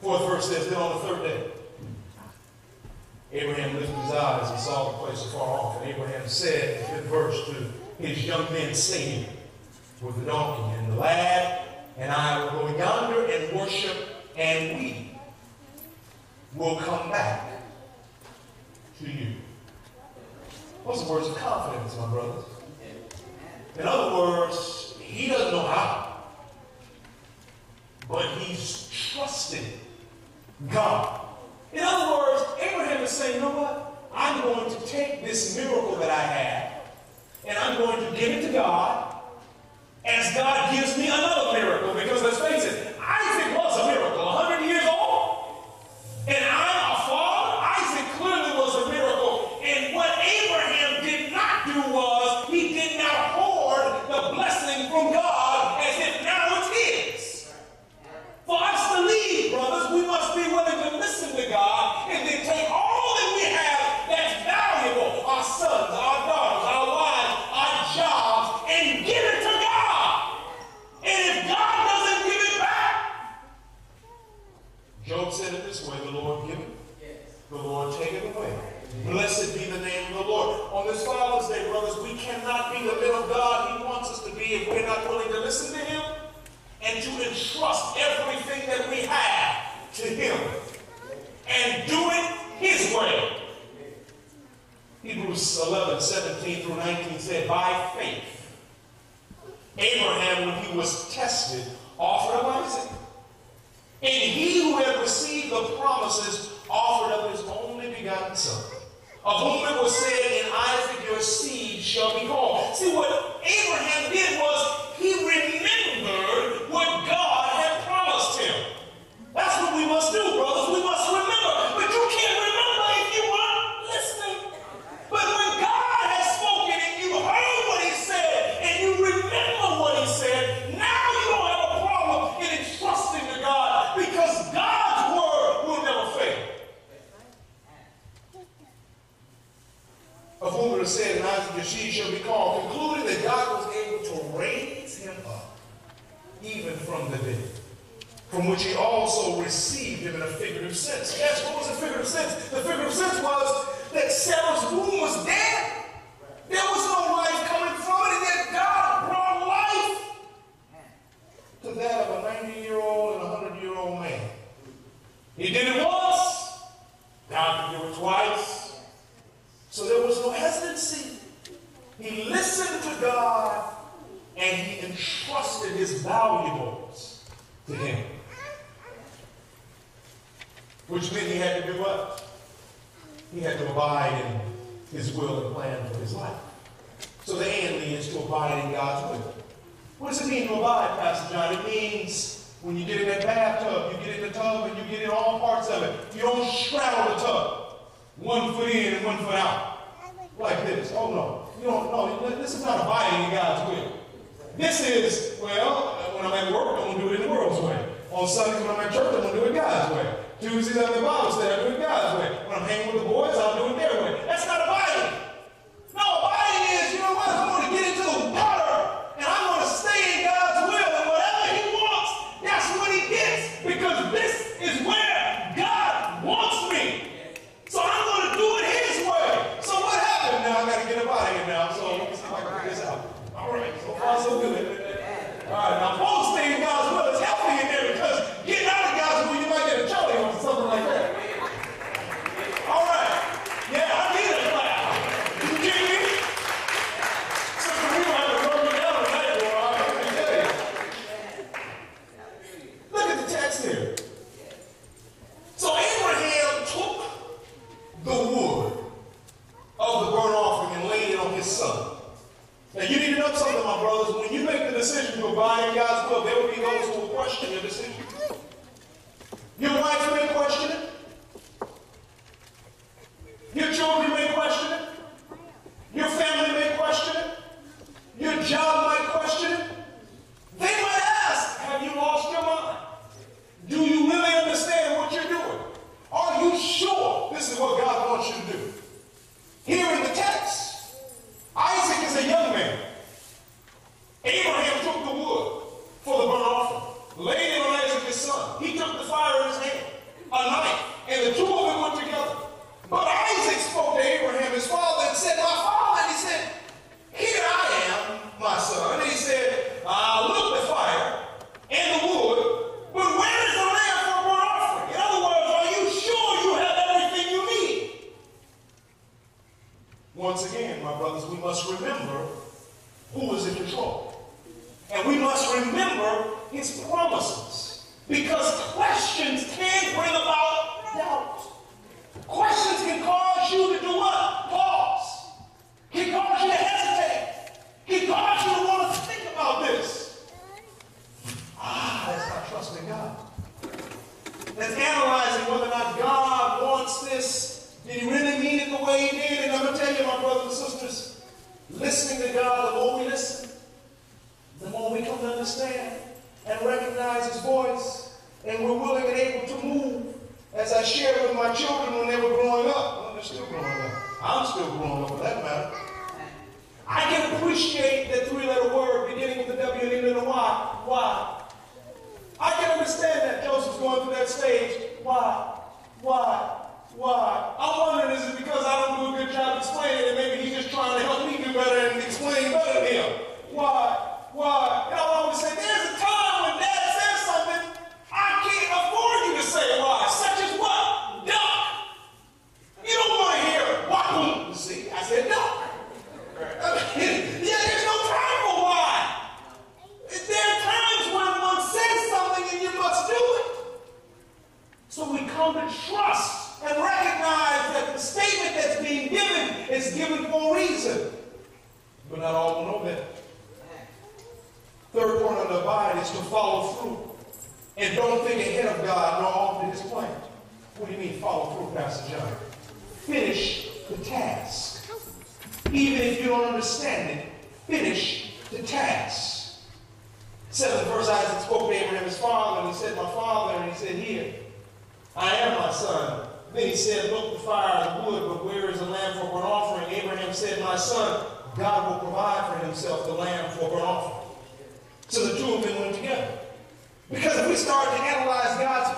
Fourth verse says, then on the third day, Abraham lifted his eyes and saw the place afar off. And Abraham said, in the fifth verse, to his young men sitting with the donkey, and the lad and I will go yonder and worship, and we will come back to you. Those are words of confidence, my brothers. In other words, he doesn't know how, but he's trusting God. In other words, Abraham is saying, you know what? I'm going to take this miracle that I have, and I'm going to give it to God, as God gives me another miracle. Because let's face it, Isaac was a miracle, 100 years old, and I'm a father. Isaac clearly was a miracle. And what Abraham did not do was, he did not hoard the blessing from God as if now it's his. For us to lead, brothers, we must be willing to listen to God and then take all that we have that's valuable, our sons, our daughters, our wives, our jobs, and give it to God. And if God doesn't give it back, Job said it this way, the Lord give it, the Lord take it away. Blessed be the name of the Lord. On this Father's Day, brothers, we cannot be the men of God He wants us to be if we're not willing to listen to Him and to entrust everything that we have to Him and do it His way. Hebrews 11:17-19 said, by faith, Abraham, when he was tested, offered up Isaac. And he who had received the promises offered up his only begotten son, of whom it was said, in Isaac your seed shall be called. See, what Abraham did was he remembered what God had promised him. That's what we must do, brothers. We must remember. But you can't remember if you weren't listening. But when God has spoken and you heard what He said and you remember what He said, now you don't have a problem in entrusting to God, because God's word will never fail. Of whom it is said, in Isaac your seed shall be called, concluding that God was able to raise him up even from the dead, from which He also received him in a figurative sense. Yes, what was the figurative sense? The figurative sense was that Sarah's womb was dead. There was no life coming from it, and yet God brought life to that of a 90-year-old and a 100-year-old man. He did it once, God could do it twice. So there was no hesitancy. He listened to God, and he entrusted his valuables to Him. Which meant he had to do what? He had to abide in His will and plan for his life. So the A&E is to abide in God's will. What does it mean to abide, Pastor John? It means when you get in that bathtub, you get in the tub and you get in all parts of it. You don't straddle the tub. 1 foot in and 1 foot out. Like this. Oh no. You don't know. This is not abiding in God's will. This is, well, when I'm at work, I'm going to do it in the world's way. On Sundays when I'm at church, I'm going to do it God's way. Tuesdays at the Bible study, I do it God's way. When I'm hanging with the boys, I'll do it their way. That's not abiding. No, abiding is, you know what? I'm going to get into the water, and I'm going to stay in God's will, and whatever He wants, that's what He gets, because this is where God wants me. So I'm going to do it His way. So what happened? Now I got to get up out of here now, so let me see if I can figure this out. All right, so far so good. All right, now folks stay in God's will. It's healthy in there, because getting out of God's will, you might get a Charlie or something like that. All right. Yeah, I need a clap. You kidding me? Sister Reamer had to run me down tonight, boy. I can tell you. Look at the text here. So Abraham took the wood of the burnt offering and laid it on his son. Now you need to know something, my brothers. When you make the decision to abide in God's will, there will be those who will question your decision. Your wife may question it. Your children may question it. Your family may question it. Your job might question it. They might ask, have you lost your mind? Do you that's analyzing whether or not God wants this. Did he really mean it the way he did? And I'm going to tell you, my brothers and sisters, listening to God, the more we listen, the more we come to understand and recognize his voice, and we're willing and able to move. As I shared with my children when they were growing up. Well, they're still growing up. I'm still growing up for that matter. I can appreciate that three-letter word beginning with the W and ending in a Y. Why? I can understand that Joseph's going through that stage. Why? Why? Why? I'm wondering, is it because I don't do a good job explaining and maybe he's just trying to help me do better and explain better than him? Why? Why? And I always say, there's a time when Dad says something, I can't afford you to say why. Such as what? Duck. You don't want to hear why. See, I said duck. Yeah, there's no time for why. There are times when one says something and you must do it. So we come to trust and recognize that the statement that's being given is given for a reason. But not all will know that. Third point of the abide is to follow through. And don't think ahead of God nor alter his plan. What do you mean follow through, Pastor John? Finish the task. Even if you don't understand it, finish the task. 7th verse, Isaac spoke to Abraham his father, and he said, my father, and he said, here, I am my son. Then he said, look, the fire and the wood, but where is the lamb for burnt offering? Abraham said, my son, God will provide for himself the lamb for burnt offering. So the two of them went together. Because if we start to analyze God's